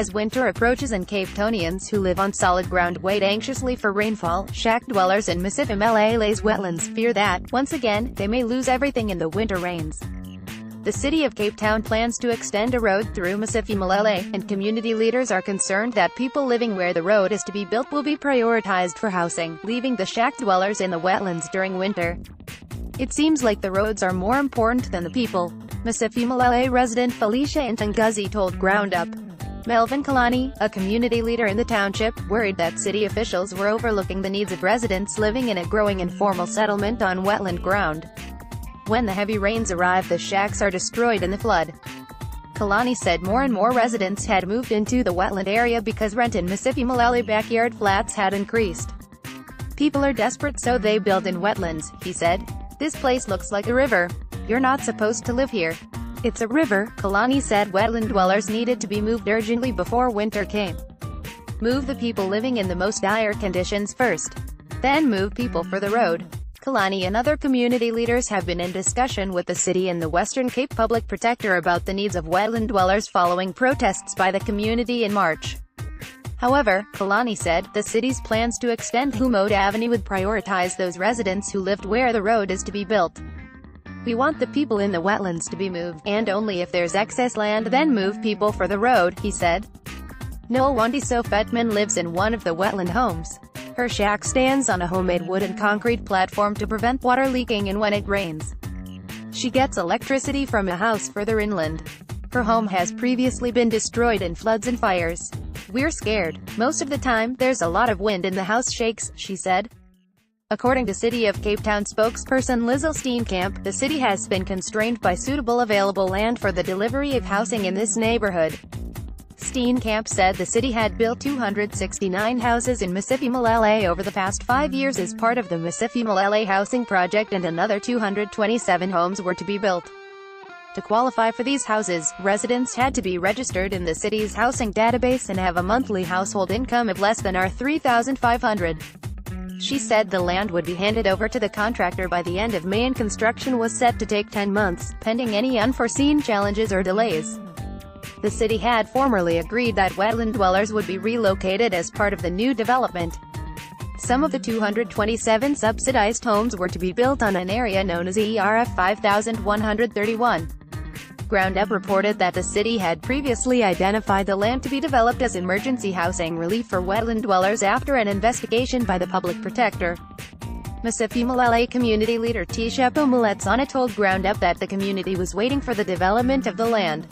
As winter approaches and Capetonians who live on solid ground wait anxiously for rainfall, shack dwellers in Masiphumelele's wetlands fear that, once again, they may lose everything in the winter rains. The city of Cape Town plans to extend a road through Masiphumelele, and community leaders are concerned that people living where the road is to be built will be prioritized for housing, leaving the shack dwellers in the wetlands during winter. It seems like the roads are more important than the people, Masiphumelele resident Felicia Ntanguzi told Ground Up. Melvin Kalani, a community leader in the township, worried that city officials were overlooking the needs of residents living in a growing informal settlement on wetland ground. When the heavy rains arrive, the shacks are destroyed in the flood. Kalani said more and more residents had moved into the wetland area because rent in Masiphumelele backyard flats had increased. People are desperate, so they build in wetlands, he said. This place looks like a river. You're not supposed to live here. It's a river, Kalani said. Wetland dwellers needed to be moved urgently before winter came. Move the people living in the most dire conditions first. Then move people for the road. Kalani and other community leaders have been in discussion with the city and the Western Cape Public Protector about the needs of wetland dwellers following protests by the community in March. However, Kalani said, the city's plans to extend Humode Avenue would prioritize those residents who lived where the road is to be built. We want the people in the wetlands to be moved, and only if there's excess land then move people for the road, he said. Noel Wandiso Fetman lives in one of the wetland homes. Her shack stands on a homemade wood and concrete platform to prevent water leaking and when it rains. She gets electricity from a house further inland. Her home has previously been destroyed in floods and fires. We're scared. Most of the time, there's a lot of wind and the house shakes, she said. According to City of Cape Town spokesperson Lizel Steenkamp, the city has been constrained by suitable available land for the delivery of housing in this neighborhood. Steenkamp said the city had built 269 houses in Masiphumelele over the past 5 years as part of the Masiphumelele housing project, and another 227 homes were to be built. To qualify for these houses, residents had to be registered in the city's housing database and have a monthly household income of less than $3,500. She said the land would be handed over to the contractor by the end of May and construction was set to take 10 months, pending any unforeseen challenges or delays. The city had formerly agreed that wetland dwellers would be relocated as part of the new development. Some of the 227 subsidized homes were to be built on an area known as ERF 5131. Ground Up reported that the city had previously identified the land to be developed as emergency housing relief for wetland dwellers after an investigation by the public protector. Masiphumelele community leader Tshepo Maletsana told Ground Up that the community was waiting for the development of the land.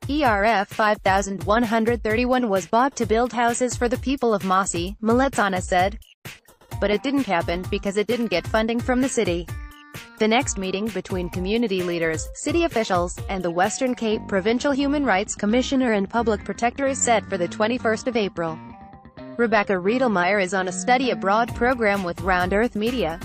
ERF 5131 was bought to build houses for the people of Masi, Maletsana said. But it didn't happen because it didn't get funding from the city. The next meeting between community leaders, city officials, and the Western Cape Provincial Human Rights Commissioner and Public Protector is set for the 21st of April. Rebecca Riedelmeyer is on a study abroad program with Round Earth Media.